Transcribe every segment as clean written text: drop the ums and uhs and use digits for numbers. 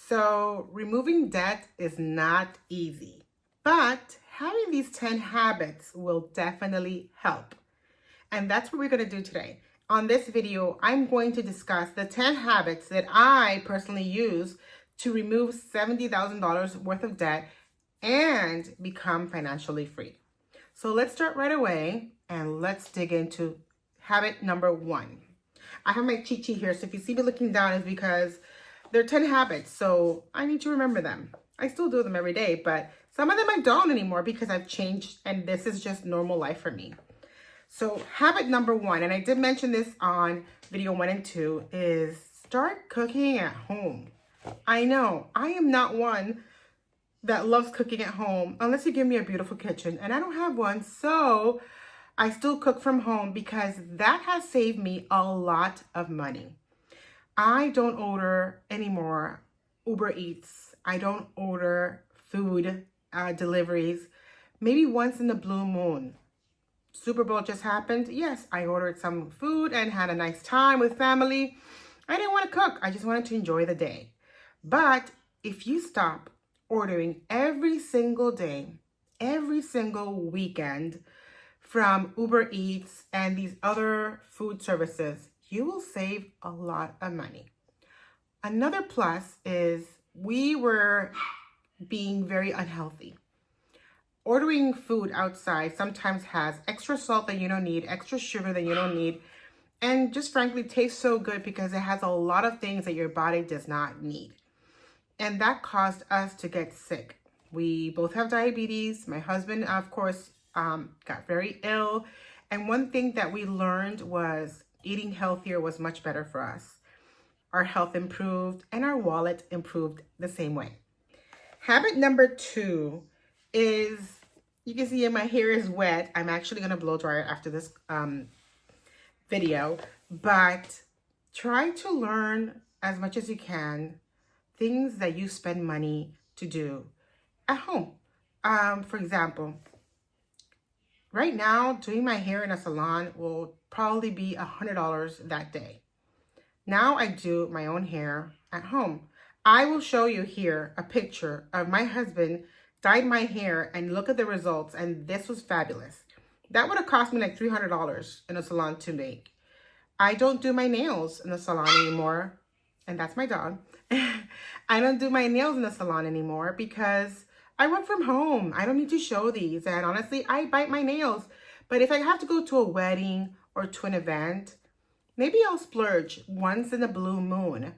So removing debt is not easy, but having these 10 habits will definitely help. And that's what we're going to do today. On this video, I'm going to discuss the 10 habits that I personally use to remove $70,000 worth of debt and become financially free. So let's start right away and let's dig into habit number 1. I have my cheat sheet here, so if you see me looking down, it's because they're 10 habits, so I need to remember them. I still do them every day, but some of them I don't anymore because I've changed and this is just normal life for me. So habit number 1, and I did mention this on video 1 and 2, is start cooking at home. I know I am not one that loves cooking at home unless you give me a beautiful kitchen, and I don't have one, so I still cook from home because that has saved me a lot of money. I don't order anymore Uber Eats. I don't order food deliveries. Maybe once in the blue moon. Super Bowl just happened. Yes, I ordered some food and had a nice time with family. I didn't want to cook. I just wanted to enjoy the day. But if you stop ordering every single day, every single weekend from Uber Eats and these other food services, you will save a lot of money. Another plus is we were being very unhealthy. Ordering food outside sometimes has extra salt that you don't need, extra sugar that you don't need, and just frankly tastes so good because it has a lot of things that your body does not need. And that caused us to get sick. We both have diabetes. My husband, of course, got very ill. And one thing that we learned was eating healthier was much better for us. Our health improved and our wallet improved the same way. Habit number 2 is, you can see my hair is wet. I'm actually going to blow dry it after this video, but try to learn as much as you can things that you spend money to do at home. For example, right now, doing my hair in a salon will probably be $100 that day. Now I do my own hair at home. I will show you here a picture of my husband dyed my hair and look at the results, and this was fabulous. That would have cost me like $300 in a salon to make. I don't do my nails in the salon anymore, and that's my dog. I don't do my nails in the salon anymore because I work from home. I don't need to show these. And honestly, I bite my nails. But if I have to go to a wedding or to an event, maybe I'll splurge once in a blue moon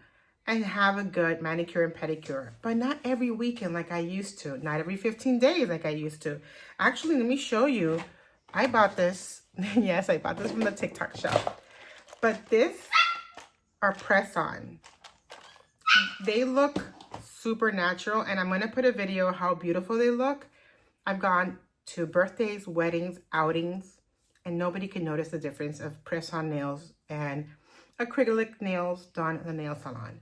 and have a good manicure and pedicure. But not every weekend like I used to. Not every 15 days like I used to. Actually, let me show you. I bought this. Yes, I bought this from the TikTok shop. But this are press-on. They look super natural, and I'm going to put a video of how beautiful they look. I've gone to birthdays, weddings, outings, and nobody can notice the difference of press-on nails and acrylic nails done in the nail salon.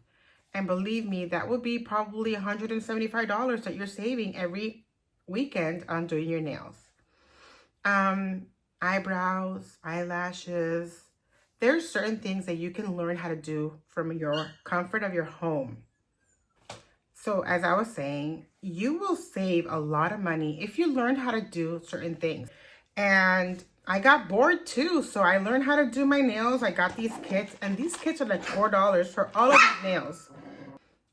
And believe me, that would be probably $175 that you're saving every weekend on doing your nails. Eyebrows, eyelashes. There's certain things that you can learn how to do from your comfort of your home. So as I was saying, you will save a lot of money if you learn how to do certain things. And I got bored too, so I learned how to do my nails. I got these kits, and these kits are like $4 for all of these nails.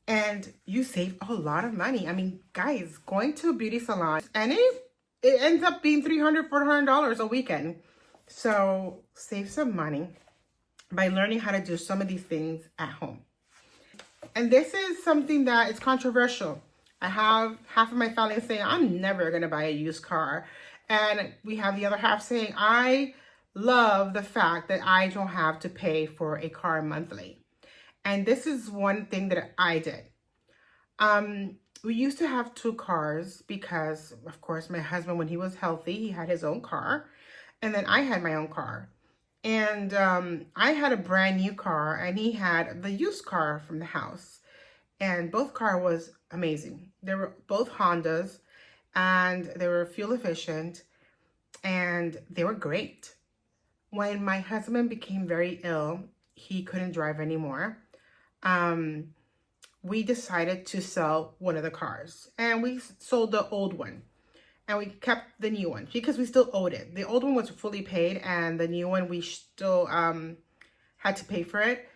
And you save a lot of money. I mean, guys, going to a beauty salon, and it ends up being $300, $400 a weekend. So save some money by learning how to do some of these things at home. And this is something that is controversial. I have half of my family saying, I'm never going to buy a used car. And we have the other half saying, I love the fact that I don't have to pay for a car monthly. And this is one thing that I did. We used to have 2 cars because, of course, my husband, when he was healthy, he had his own car. And then I had my own car. And I had a brand new car, and he had the used car from the house. And both car was amazing. They were both Hondas, and they were fuel efficient, and they were great. When my husband became very ill, he couldn't drive anymore. we decided to sell one of the cars, and we sold the old one and we kept the new one because we still owed it. The old one was fully paid, and the new one we still had to pay for it.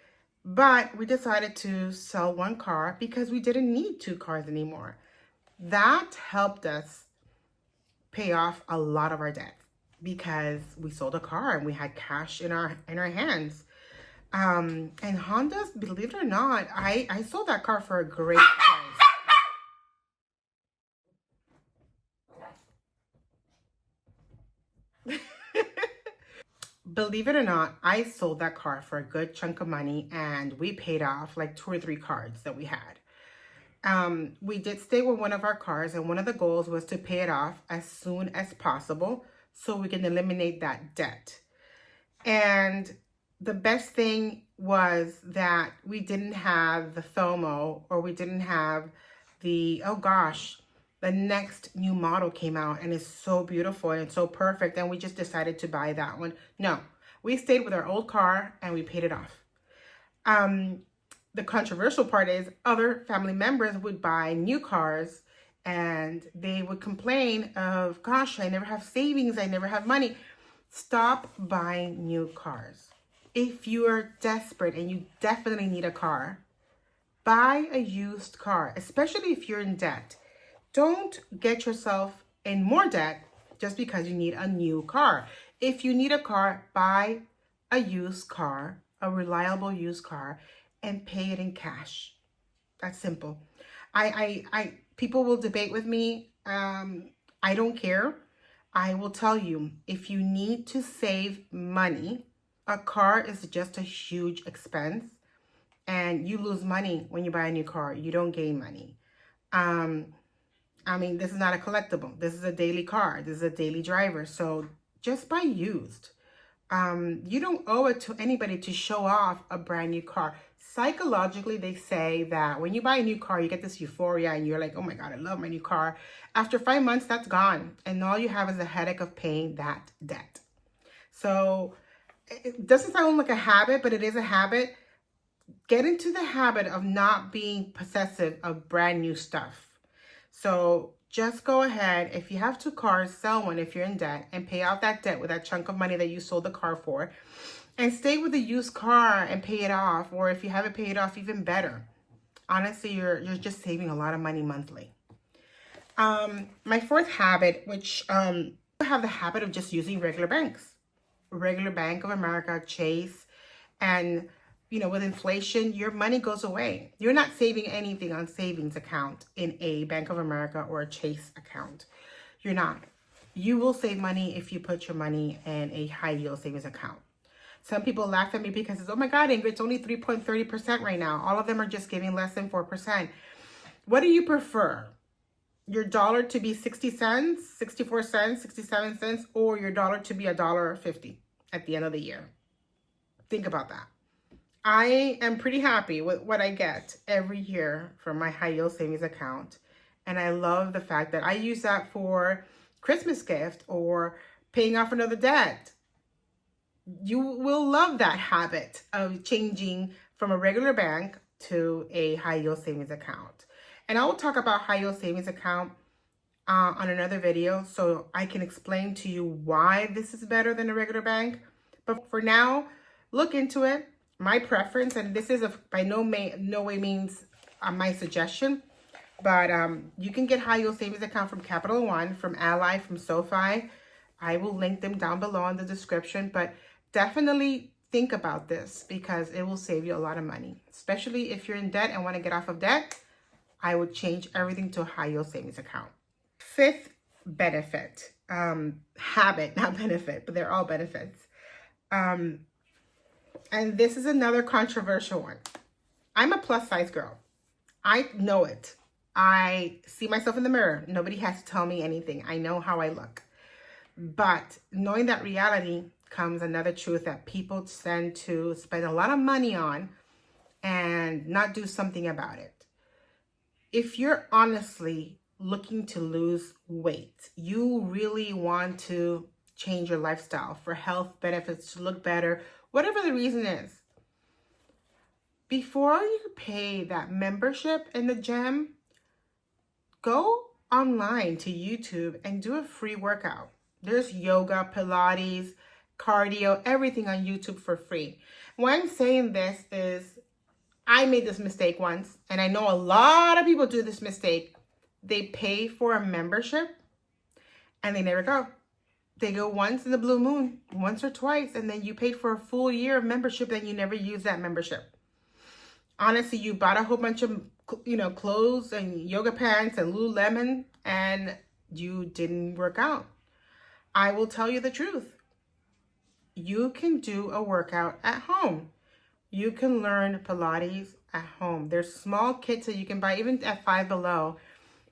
But we decided to sell one car because we didn't need two cars anymore. That helped us pay off a lot of our debt because we sold a car and we had cash in our hands. And Hondas, believe it or not, I sold that car for a great price. Believe it or not, I sold that car for a good chunk of money, and we paid off like 2 or 3 cards that we had. We did stay with one of our cars, and one of the goals was to pay it off as soon as possible so we can eliminate that debt. And the best thing was that we didn't have the FOMO, or we didn't have the, oh gosh, the next new model came out and it's so beautiful and so perfect, and we just decided to buy that one. No, we stayed with our old car and we paid it off. The controversial part is other family members would buy new cars and they would complain of, gosh, I never have savings, I never have money. Stop buying new cars. If you are desperate and you definitely need a car, buy a used car, especially if you're in debt. Don't get yourself in more debt just because you need a new car. If you need a car, buy a used car, a reliable used car, and pay it in cash. That's simple. People will debate with me. I don't care. I will tell you, if you need to save money, a car is just a huge expense, and you lose money when you buy a new car. You don't gain money. I mean, this is not a collectible. This is a daily car. This is a daily driver. So just buy used. You don't owe it to anybody to show off a brand new car. Psychologically, they say that when you buy a new car, you get this euphoria and you're like, oh my God, I love my new car. After 5 months, that's gone. And all you have is a headache of paying that debt. So it doesn't sound like a habit, but it is a habit. Get into the habit of not being possessive of brand new stuff. So just go ahead. If you have 2 cars, sell one if you're in debt and pay off that debt with that chunk of money that you sold the car for, and stay with the used car and pay it off. Or if you haven't paid it off, even better. Honestly, you're just saving a lot of money monthly. My 4th habit, which I have the habit of just using regular banks, regular Bank of America, Chase, and with inflation, your money goes away. You're not saving anything on savings account in a Bank of America or a Chase account. You're not. You will save money if you put your money in a high yield savings account. Some people laugh at me because it's, oh my God, Ingrid, it's only 3.30% right now. All of them are just giving less than 4%. What do you prefer? Your dollar to be 60 cents, 64 cents, 67 cents, or your dollar to be $1.50 at the end of the year? Think about that. I am pretty happy with what I get every year from my high yield savings account. And I love the fact that I use that for Christmas gift or paying off another debt. You will love that habit of changing from a regular bank to a high yield savings account. And I will talk about high yield savings account on another video, so I can explain to you why this is better than a regular bank. But for now, look into it. My preference, and this is by no way means my suggestion, but you can get high yield savings account from Capital One, from Ally, from SoFi. I will link them down below in the description, but definitely think about this because it will save you a lot of money, especially if you're in debt and want to get off of debt. I would change everything to a high yield savings account. 5th benefit, habit, not benefit, but they're all benefits. And this is another controversial one. I'm a plus size girl. I know it. I see myself in the mirror. Nobody has to tell me anything. I know how I look. But knowing that reality comes another truth that people tend to spend a lot of money on and not do something about it. If you're honestly looking to lose weight, you really want to change your lifestyle for health benefits, to look better, whatever the reason is, before you pay that membership in the gym, go online to YouTube and do a free workout. There's yoga, Pilates, cardio, everything on YouTube for free. Why I'm saying this is I made this mistake once, and I know a lot of people do this mistake. They pay for a membership and they never go. They go once in the blue moon, once or twice, and then you paid for a full year of membership and you never use that membership. Honestly, you bought a whole bunch of, clothes and yoga pants and Lululemon, and you didn't work out. I will tell you the truth. You can do a workout at home. You can learn Pilates at home. There's small kits that you can buy, even at Five Below,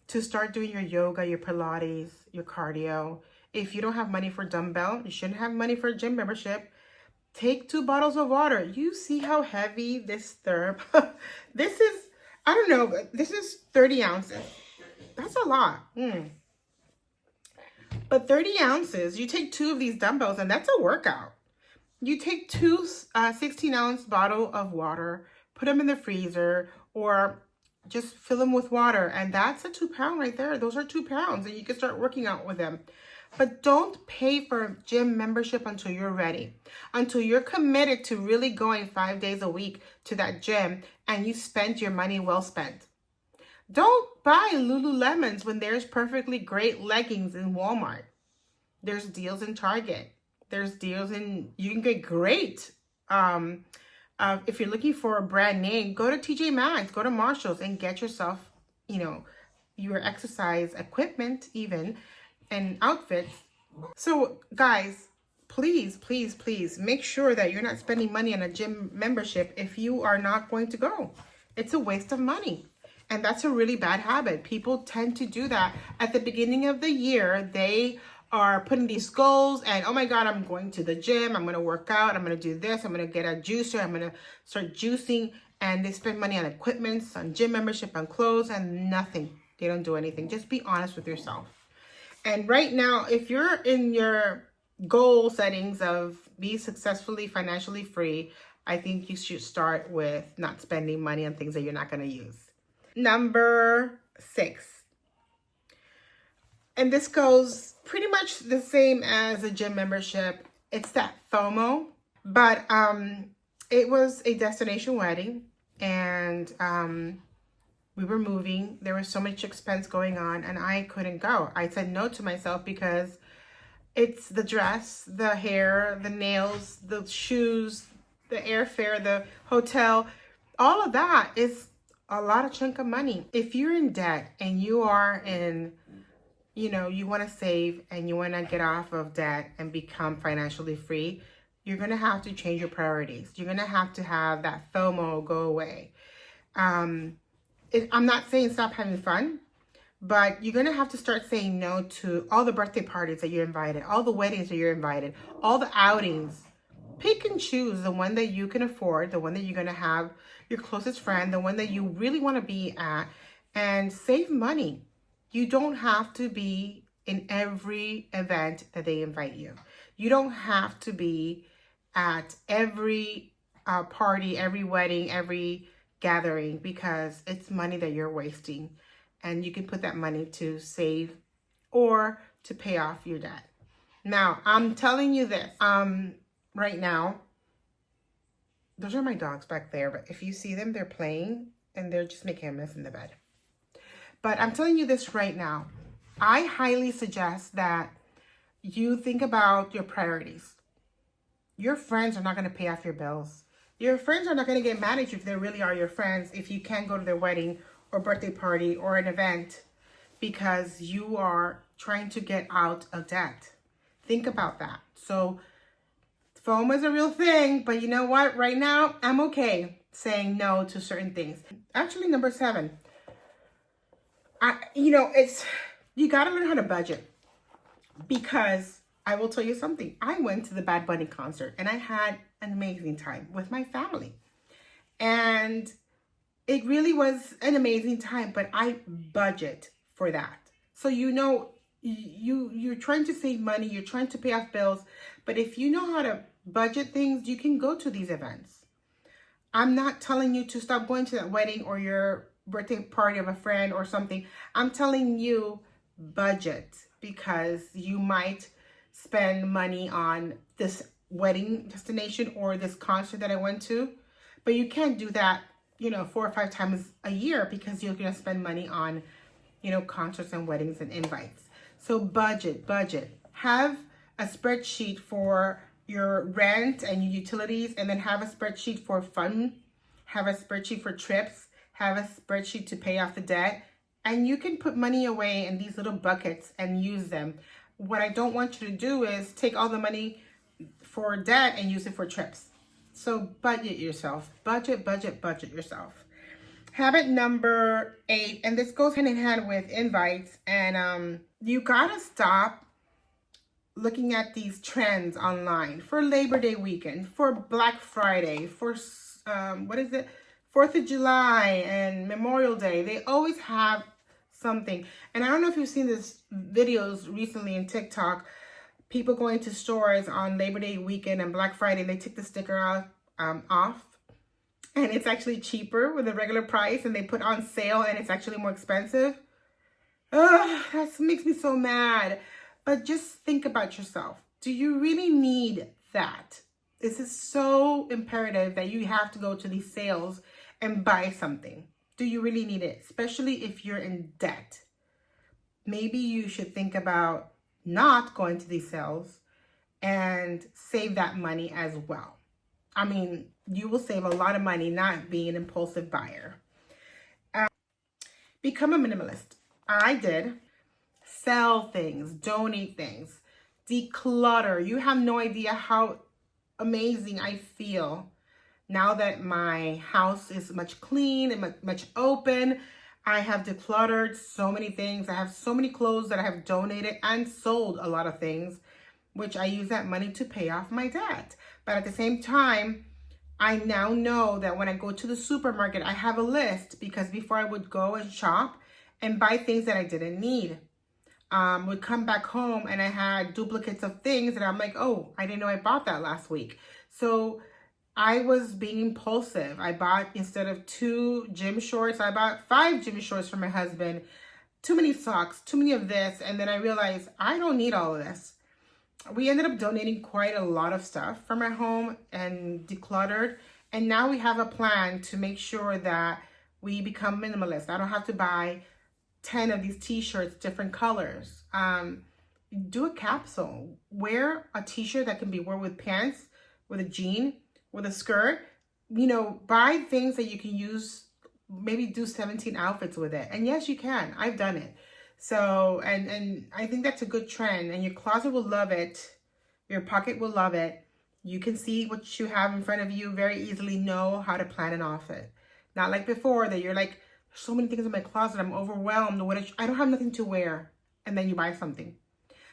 to start doing your yoga, your Pilates, your cardio. If you don't have money for dumbbell, you shouldn't have money for a gym membership. Take 2 bottles of water. You see how heavy this therm? This is, I don't know, but this is 30 ounces. That's a lot. But 30 ounces, you take 2 of these dumbbells and that's a workout. You take 2 16-ounce bottle of water, put them in the freezer, or just fill them with water. And that's a 2-pound right there. Those are 2 pounds and you can start working out with them. But don't pay for a gym membership until you're ready, until you're committed to really going 5 days a week to that gym and you spend your money well spent. Don't buy Lululemons when there's perfectly great leggings in Walmart. There's deals in Target. There's deals in, you can get great. If you're looking for a brand name, go to TJ Maxx, go to Marshall's and get yourself, your exercise equipment even, and outfits. So guys, please, please, please make sure that you're not spending money on a gym membership if you are not going to go. It's a waste of money. And that's a really bad habit. People tend to do that at the beginning of the year. They are putting these goals and, oh my God, I'm going to the gym. I'm going to work out. I'm going to do this. I'm going to get a juicer. I'm going to start juicing. And they spend money on equipments, on gym membership, on clothes, and nothing. They don't do anything. Just be honest with yourself. And right now, if you're in your goal settings of be successfully financially free, I think you should start with not spending money on things that you're not going to use. Number 6. And this goes pretty much the same as a gym membership. It's that FOMO. But it was a destination wedding. And we were moving. There was so much expense going on and I couldn't go. I said no to myself because it's the dress, the hair, the nails, the shoes, the airfare, the hotel. All of that is a lot of chunk of money. If you're in debt and you are in, you want to save and you want to get off of debt and become financially free, you're going to have to change your priorities. You're going to have that FOMO go away. I'm not saying stop having fun, but you're going to have to start saying no to all the birthday parties that you're invited, all the weddings that you're invited, all the outings. Pick and choose the one that you can afford, the one that you're going to have your closest friend, the one that you really want to be at, and save money. You don't have to be in every event that they invite you. You don't have to be at every party, every wedding, every gathering, because it's money that you're wasting. And you can put that money to save or to pay off your debt. Now, I'm telling you this, right now, those are my dogs back there, but if you see them, they're playing and they're just making a mess in the bed. But I'm telling you this right now. I highly suggest that you think about your priorities. Your friends are not going to pay off your bills. Your friends are not going to get mad at you if they really are your friends if you can't go to their wedding or birthday party or an event because you are trying to get out of debt. Think about that. So FOMO is a real thing, but you know what? Right now, I'm okay saying no to certain things. Actually, number 7. You got to learn how to budget, because I will tell you something. I went to the Bad Bunny concert and I had an amazing time with my family. And it really was an amazing time, but I budget for that. So you're trying to save money, you're trying to pay off bills, but if you know how to budget things, you can go to these events. I'm not telling you to stop going to that wedding or your birthday party of a friend or something. I'm telling you budget, because you might spend money on this wedding destination or this concert that I went to, but you can't do that, 4 or 5 times a year, because you're going to spend money on, concerts and weddings and invites. So budget. Have a spreadsheet for your rent and your utilities, and then have a spreadsheet for fun, have a spreadsheet for trips, have a spreadsheet to pay off the debt, and you can put money away in these little buckets and use them. What I don't want you to do is take all the money for debt and use it for trips. So budget yourself. Budget yourself. Habit number 8, and this goes hand in hand with invites, and you gotta stop looking at these trends online for Labor Day weekend, for Black Friday, for 4th of July and Memorial Day. They always have something. And I don't know if you've seen this videos recently in TikTok, people going to stores on Labor Day weekend and Black Friday, they take the sticker out off, and it's actually cheaper with a regular price, and they put on sale and it's actually more expensive. That makes me so mad. But just think about yourself. Do you really need that? This is so imperative that you have to go to these sales and buy something. Do you really need it? Especially if you're in debt. Maybe you should think about not going to these sales and save that money as well. I mean, you will save a lot of money not being an impulsive buyer. Become a minimalist. I did. Sell things, donate things, declutter. You have no idea how amazing I feel now that my house is much clean and much open. I have decluttered so many things. I have so many clothes that I have donated and sold a lot of things, which I use that money to pay off my debt. But at the same time, I now know that when I go to the supermarket, I have a list, because before I would go and shop and buy things that I didn't need. Would come back home and I had duplicates of things, and I'm like, oh, I didn't know I bought that last week. So I was being impulsive. I bought, instead of 2 gym shorts, I bought 5 gym shorts for my husband. Too many socks, too many of this. And then I realized I don't need all of this. We ended up donating quite a lot of stuff from our home and decluttered. And now we have a plan to make sure that we become minimalist. I don't have to buy 10 of these t-shirts, different colors. Do a capsule. Wear a t-shirt that can be worn with pants, with a jean, with a skirt. Buy things that you can use, maybe do 17 outfits with it. And yes, you can. I've done it. So, and I think that's a good trend, and your closet will love it. Your pocket will love it. You can see what you have in front of you, very easily know how to plan an outfit. Not like before that you're like, so many things in my closet, I'm overwhelmed. I don't have nothing to wear. And then you buy something.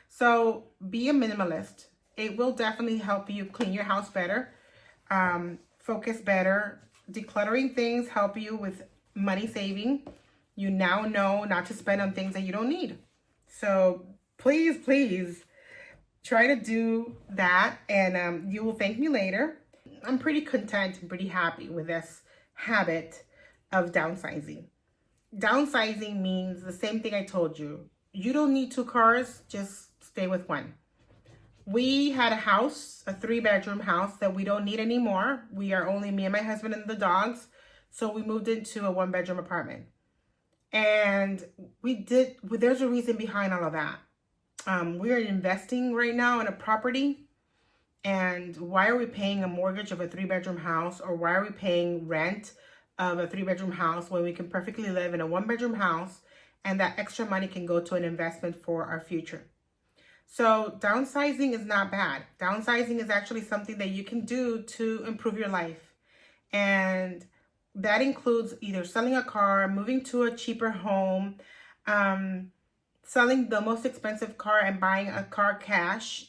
So be a minimalist. It will definitely help you clean your house better, focus better. Decluttering things help you with money saving. You now know not to spend on things that you don't need. So please try to do that, and you will thank me later. I'm pretty content and pretty happy with this habit of downsizing. Downsizing means the same thing I told you. You don't need 2 cars, just stay with 1. We had a house, a 3-bedroom house that we don't need anymore. We are only me and my husband and the dogs. So we moved into a 1-bedroom apartment. And there's a reason behind all of that. We're investing right now in a property. And why are we paying a mortgage of a 3-bedroom house, or why are we paying rent of a 3-bedroom house when we can perfectly live in a 1-bedroom house, and that extra money can go to an investment for our future? So downsizing is not bad. Downsizing is actually something that you can do to improve your life. And that includes either selling a car, moving to a cheaper home, selling the most expensive car and buying a car cash.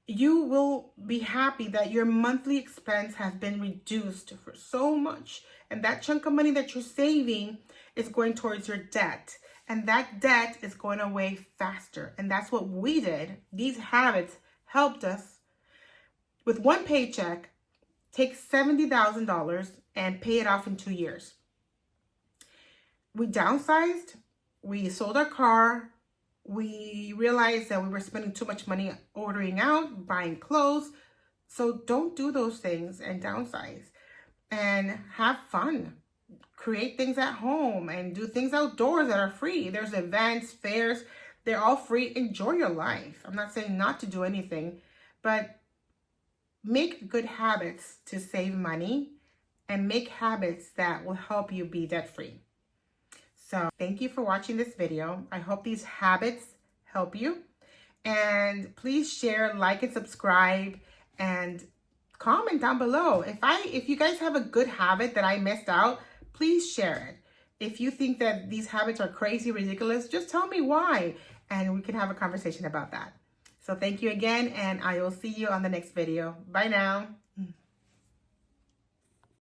You will be happy that your monthly expense has been reduced for so much. And that chunk of money that you're saving is going towards your debt. And that debt is going away faster. And that's what we did. These habits helped us with 1 paycheck take $70,000 and pay it off in 2 years. We downsized, we sold our car, we realized that we were spending too much money ordering out, buying clothes. So don't do those things and downsize, and have fun. Create things at home and do things outdoors that are free. There's events, fairs, they're all free. Enjoy your life. I'm not saying not to do anything, but make good habits to save money and make habits that will help you be debt free. So thank you for watching this video. I hope these habits help you. And please share, like, and subscribe, and comment down below. If you guys have a good habit that I missed out, please share it. If you think that these habits are crazy, ridiculous, just tell me why, and we can have a conversation about that. So thank you again, and I will see you on the next video. Bye now.